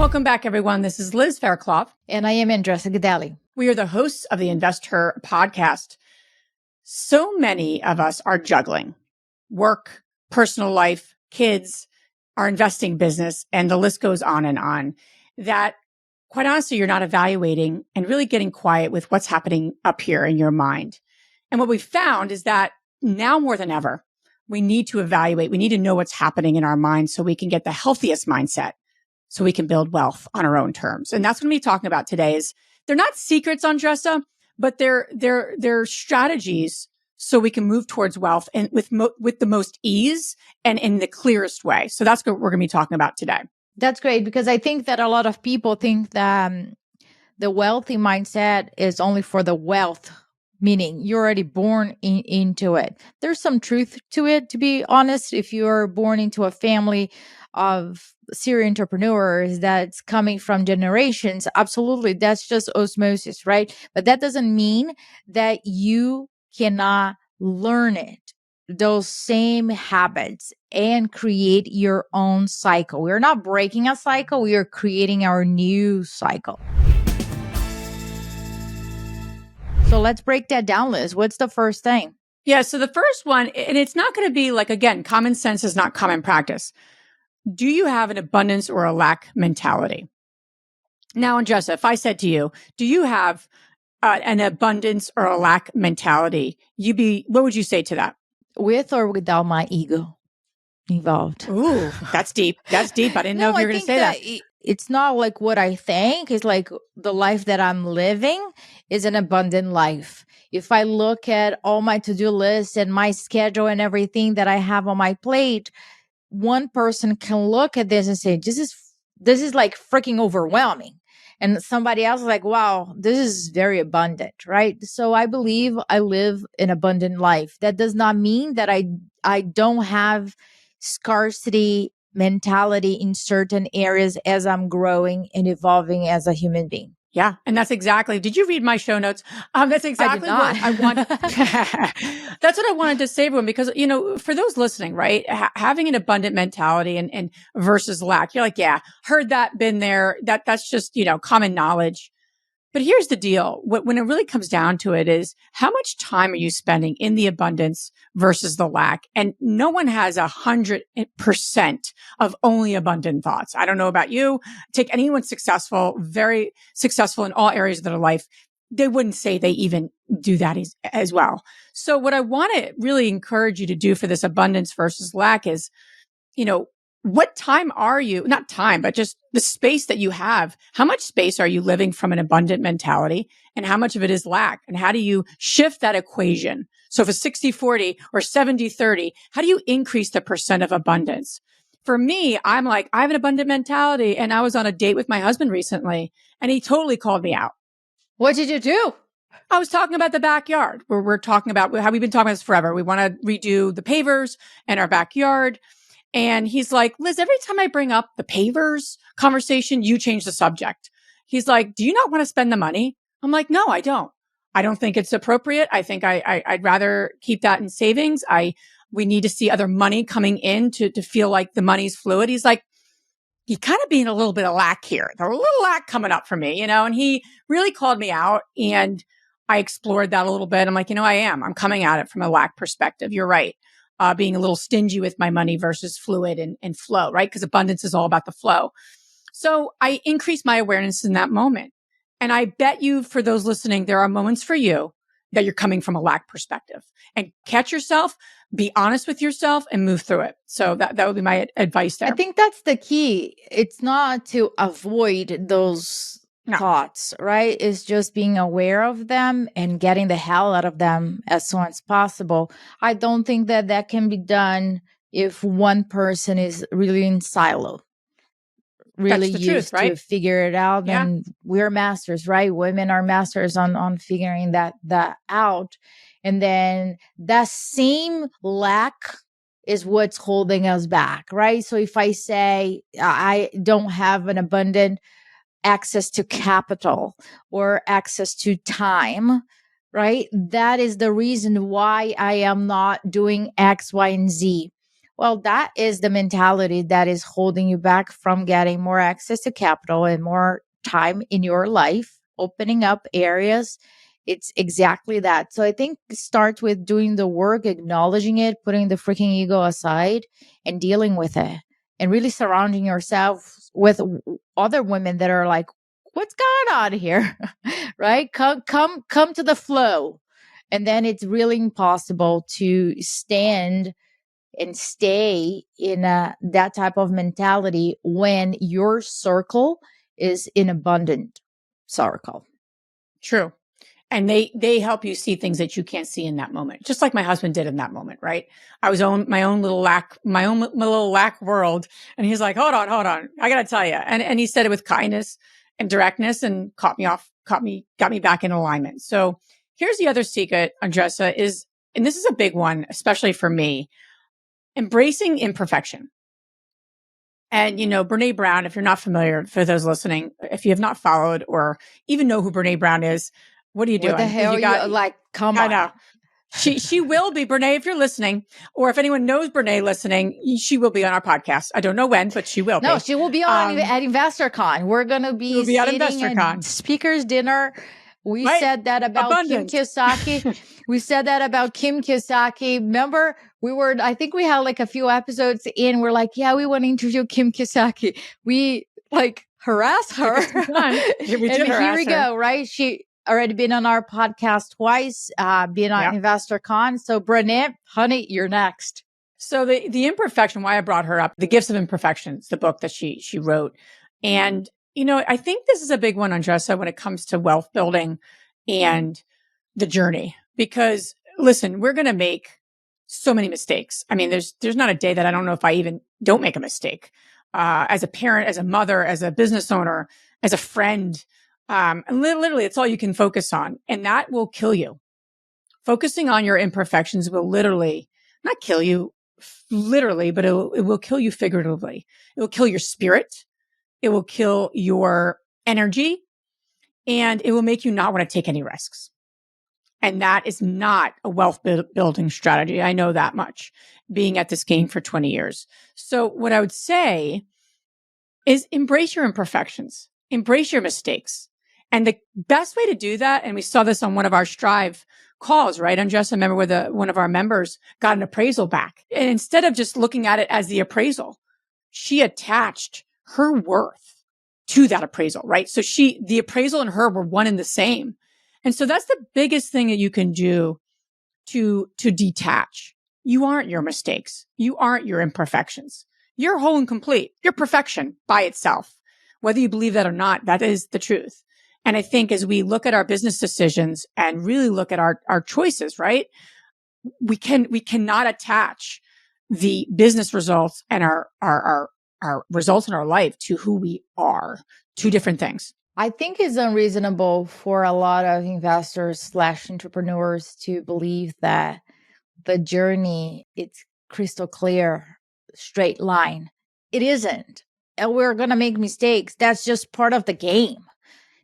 Welcome back, everyone. This is Liz Faircloth. And I am Andressa Gadelli. We are the hosts of the InvestHER Podcast. So many of us are juggling work, personal life, kids, our investing business, and the list goes on, that quite honestly, you're not evaluating and really getting quiet with what's happening up here in your mind. And what we found is that now more than ever, we need to evaluate. We need to know what's happening in our mind so we can get the healthiest mindset so we can build wealth on our own terms. And that's what we're talking about today. Is they're not secrets, Andressa, but they're strategies so we can move towards wealth and with the most ease and in the clearest way. So that's what we're going to be talking about today. That's great, because I think that a lot of people think that the wealthy mindset is only for the wealth, meaning you're already born into it. There's some truth to it, to be honest. If you're born into a family of serial entrepreneurs that's coming from generations, absolutely, that's just osmosis, right? But that doesn't mean that you cannot learn it, those same habits, and create your own cycle. We're not breaking a cycle, we are creating our new cycle. So let's break that down, Liz. What's the first thing? Yeah, so the first one, and it's not going to be like, again, common sense is not common practice. Do you have an abundance or a lack mentality? Now, Andressa, if I said to you, do you have an abundance or a lack mentality, what would you say to that? With or without my ego involved? Ooh, that's deep. That's deep. I didn't know if you were going to say that. It's not like what I think. It's like the life that I'm living is an abundant life. If I look at all my to-do lists and my schedule and everything that I have on my plate, one person can look at this and say, this is like freaking overwhelming. And somebody else is like, wow, this is very abundant, right? So I believe I live an abundant life. That does not mean that I don't have scarcity mentality in certain areas as I'm growing and evolving as a human being. Yeah. And that's exactly, did you read my show notes? That's exactly what I want. That's what I wanted to say, everyone, because, for those listening, right, having an abundant mentality and versus lack, you're like, yeah, heard that, been there. That's just, common knowledge. But here's the deal. When it really comes down to it is how much time are you spending in the abundance versus the lack? And no one has 100% of only abundant thoughts. I don't know about you. Take anyone successful, very successful in all areas of their life. They wouldn't say they even do that as well. So what I want to really encourage you to do for this abundance versus lack is, what time are you, not time, but just the space that you have. How much space are you living from an abundant mentality and how much of it is lack? And how do you shift that equation? So if it's 60-40 or 70-30, how do you increase the percent of abundance? For me, I'm like, I have an abundant mentality, and I was on a date with my husband recently and he totally called me out. What did you do? I was talking about the backyard where we're talking about how we've been talking about this forever. We want to redo the pavers in our backyard. And he's like, Liz, every time I bring up the pavers conversation, you change the subject. He's like, do you not want to spend the money? I'm like, no, I don't. I don't think it's appropriate. I think I'd rather keep that in savings. We need to see other money coming in to feel like the money's fluid. He's like, you're kind of being a little bit of lack here. There's a little lack coming up for me, and he really called me out, and I explored that a little bit. I'm like, I'm coming at it from a lack perspective. You're right. Being a little stingy with my money versus fluid and flow, right? Because abundance is all about the flow. So I increased my awareness in that moment. And I bet you, for those listening, there are moments for you that you're coming from a lack perspective. And catch yourself, be honest with yourself, and move through it. So that would be my advice there. I think that's the key. It's not to avoid those thoughts, right? It's just being aware of them and getting the hell out of them as soon as possible. I don't think that can be done if one person is really in silo, really used truth, right? to figure it out. Yeah. And we're masters, right? Women are masters on figuring that out. And then that same lack is what's holding us back, right? So if I say I don't have an abundant access to capital or access to time, right? That is the reason why I am not doing X, Y, and Z. Well, that is the mentality that is holding you back from getting more access to capital and more time in your life, opening up areas. It's exactly that. So I think it starts with doing the work, acknowledging it, putting the freaking ego aside and dealing with it, and really surrounding yourself with other women that are like, what's going on here? Right? Come to the flow. And then it's really impossible to stand and stay in that type of mentality when your circle is an abundant circle. True. And they help you see things that you can't see in that moment, just like my husband did in that moment, right? I was on my own little lack world, and he's like, hold on, I gotta tell you, and he said it with kindness and directness, and got me back in alignment. So here's the other secret, Andressa, is, and this is a big one, especially for me, embracing imperfection. And, Brene Brown, if you're not familiar, for those listening, if you have not followed or even know who Brene Brown is, what are you doing? What the hell you like? Come on. I know. She will be, Brene, if you're listening, or if anyone knows Brene listening, she will be on our podcast. I don't know when, but she will be. No, she will be on at InvesTHER. We're going to be sitting at speakers dinner. We said that about Kim Kiyosaki. We said that about Kim Kiyosaki. Remember, I think we had like a few episodes in. We're like, yeah, we want to interview Kim Kiyosaki. We like harass her. Here we go, right? She already been on our podcast twice, been on InvesTHER. So Brene, honey, you're next. So the imperfection, why I brought her up, The Gifts of Imperfection, it's the book that she wrote. And I think this is a big one, Andressa, when it comes to wealth building and the journey. Because listen, we're going to make so many mistakes. I mean, there's not a day that I don't know if I even don't make a mistake. As a parent, as a mother, as a business owner, as a friend, literally, it's all you can focus on, and that will kill you. Focusing on your imperfections will literally not kill you, literally, but it will kill you figuratively. It will kill your spirit. It will kill your energy, and it will make you not want to take any risks. And that is not a wealth building strategy. I know that much, being at this game for 20 years. So what I would say is embrace your imperfections, embrace your mistakes. And the best way to do that, and we saw this on one of our Strive calls, right? Andressa, remember where one of our members got an appraisal back. And instead of just looking at it as the appraisal, she attached her worth to that appraisal, right? So the appraisal and her were one and the same. And so that's the biggest thing that you can do to detach. You aren't your mistakes. You aren't your imperfections. You're whole and complete. You're perfection by itself. Whether you believe that or not, that is the truth. And I think as we look at our business decisions and really look at our choices, right? We cannot attach the business results and our results in our life to who we are. Two different things. I think it's unreasonable for a lot of investors / entrepreneurs to believe that the journey, it's crystal clear, straight line. It isn't. And we're going to make mistakes. That's just part of the game.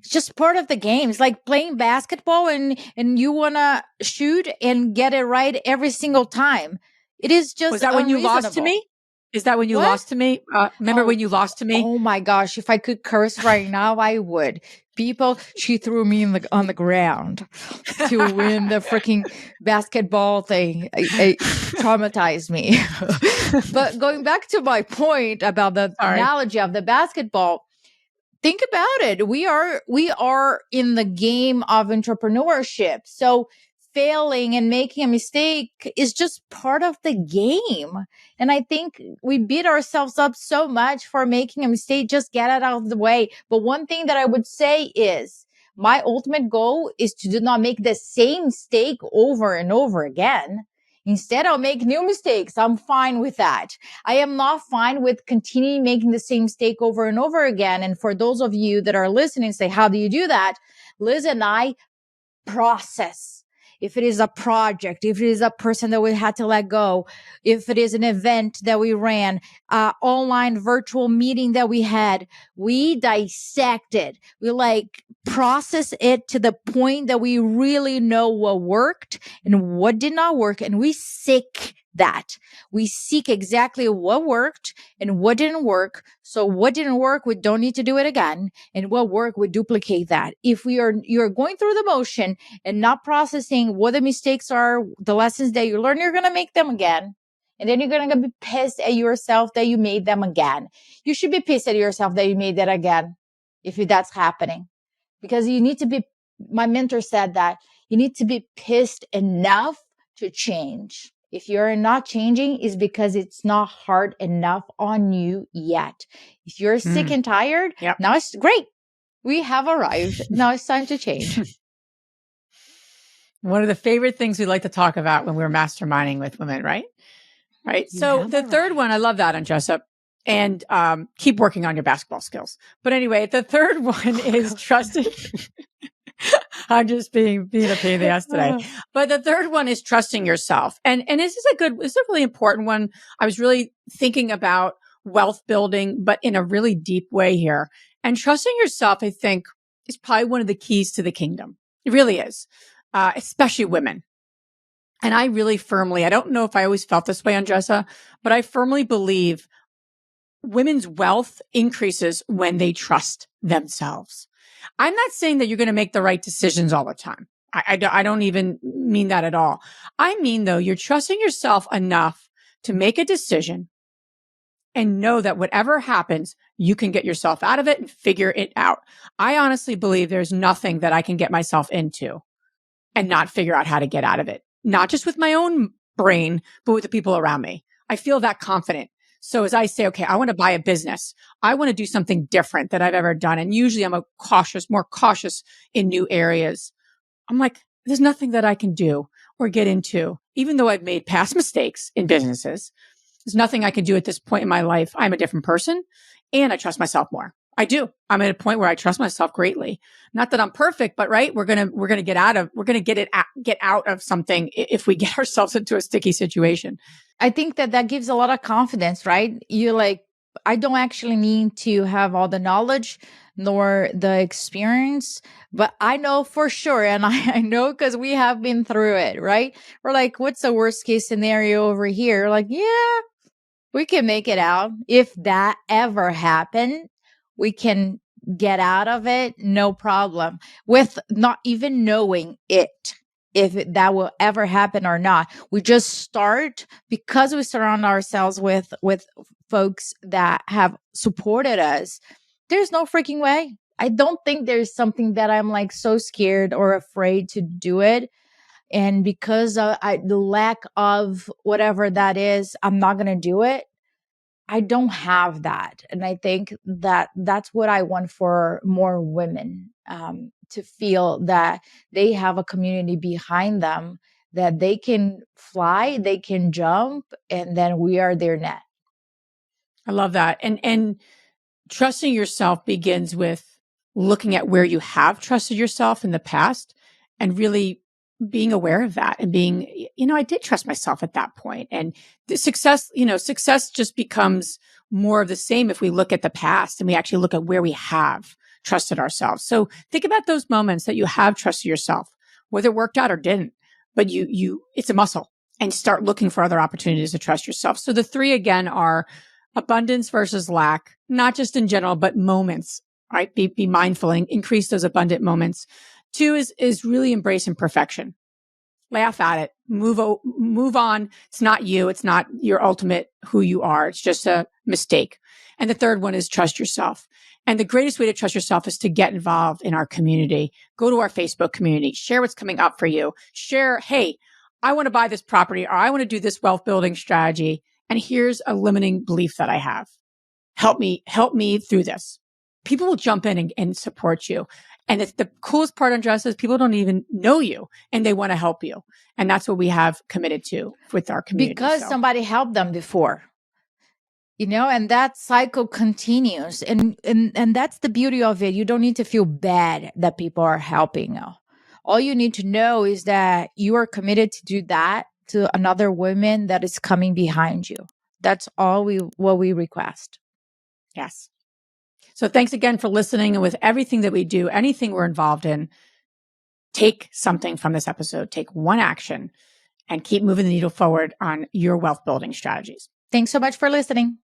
It's just part of the game. It's like playing basketball and you want to shoot and get it right every single time. It is just Was that when you lost to me? Is that when you lost to me? Remember when you lost to me? Oh my gosh. If I could curse right now, I would. She threw me on the ground to win the freaking basketball thing. It traumatized me. But going back to my point about the analogy of the basketball, think about it. We are in the game of entrepreneurship. So failing and making a mistake is just part of the game. And I think we beat ourselves up so much for making a mistake. Just get it out of the way. But one thing that I would say is my ultimate goal is to do not make the same mistake over and over again. Instead, I'll make new mistakes. I'm fine with that. I am not fine with continuing making the same mistake over and over again. And for those of you that are listening, say, how do you do that? Liz and I process. If it is a project, if it is a person that we had to let go, if it is an event that we ran, online virtual meeting that we had, we dissect it. We process it to the point that we really know what worked and what did not work. And we sick that. We seek exactly what worked and what didn't work. So what didn't work, we don't need to do it again. And what worked, we duplicate that. If you're going through the motion and not processing what the mistakes are, the lessons that you learn, you're going to make them again. And then you're going to be pissed at yourself that you made them again. You should be pissed at yourself that you made that again, if that's happening. Because you need to be, my mentor said that, you need to be pissed enough to change. If you're not changing, it's because it's not hard enough on you yet. If you're sick and tired, now it's great. We have arrived. Now it's time to change. One of the favorite things we like to talk about when we're masterminding with women, right? Right. So the third one, I love that, Andressa. And keep working on your basketball skills. But anyway, the third one is trusting. I'm just being a pain in the ass today. But the third one is trusting yourself. And this is a really important one. I was really thinking about wealth building, but in a really deep way here. And trusting yourself, I think, is probably one of the keys to the kingdom. It really is, especially women. And I really firmly, I don't know if I always felt this way, Andressa, but I firmly believe women's wealth increases when they trust themselves. I'm not saying that you're going to make the right decisions all the time. I don't even mean that at all. I mean, though, you're trusting yourself enough to make a decision and know that whatever happens, you can get yourself out of it and figure it out. I honestly believe there's nothing that I can get myself into and not figure out how to get out of it. Not just with my own brain, but with the people around me. I feel that confident. So as I say, okay, I want to buy a business. I want to do something different that I've ever done. And usually I'm more cautious in new areas. I'm like, there's nothing that I can do or get into, even though I've made past mistakes in businesses. There's nothing I can do at this point in my life. I'm a different person and I trust myself more. I do. I'm at a point where I trust myself greatly. Not that I'm perfect, but right, we're going to get out of something if we get ourselves into a sticky situation. I think that gives a lot of confidence, right? You're like, I don't actually need to have all the knowledge nor the experience, but I know for sure. And I know because we have been through it, right? We're like, what's the worst case scenario over here? Like, yeah, we can make it out. If that ever happened, we can get out of it, no problem, with not even knowing it, if that will ever happen or not. We just start because we surround ourselves with folks that have supported us. There's no freaking way. I don't think there's something that I'm like so scared or afraid to do it. And because the lack of whatever that is, I'm not going to do it. I don't have that. And I think that that's what I want for more women, to feel that they have a community behind them, that they can fly, they can jump, and then we are their net. I love that. And trusting yourself begins with looking at where you have trusted yourself in the past and really being aware of that and being, I did trust myself at that point. And the success just becomes more of the same if we look at the past and we actually look at where we have trusted ourselves. So think about those moments that you have trusted yourself, whether it worked out or didn't, but it's a muscle, and start looking for other opportunities to trust yourself. So the three again are abundance versus lack, not just in general, but moments, right? Be mindful and increase those abundant moments. 2 is really embrace imperfection. Laugh at it. Move on. It's not you. It's not your ultimate who you are. It's just a mistake. And the third one is trust yourself. And the greatest way to trust yourself is to get involved in our community. Go to our Facebook community. Share what's coming up for you. Share, hey, I want to buy this property, or I want to do this wealth building strategy. And here's a limiting belief that I have. Help me through this. People will jump in and support you. And it's the coolest part, Andressa, is people don't even know you and they want to help you. And that's what we have committed to with our community. Because somebody helped them before, and that cycle continues. And that's the beauty of it. You don't need to feel bad that people are helping you. All you need to know is that you are committed to do that to another woman that is coming behind you. That's what we request. Yes. So thanks again for listening. And with everything that we do, anything we're involved in, take something from this episode, take one action and keep moving the needle forward on your wealth building strategies. Thanks so much for listening.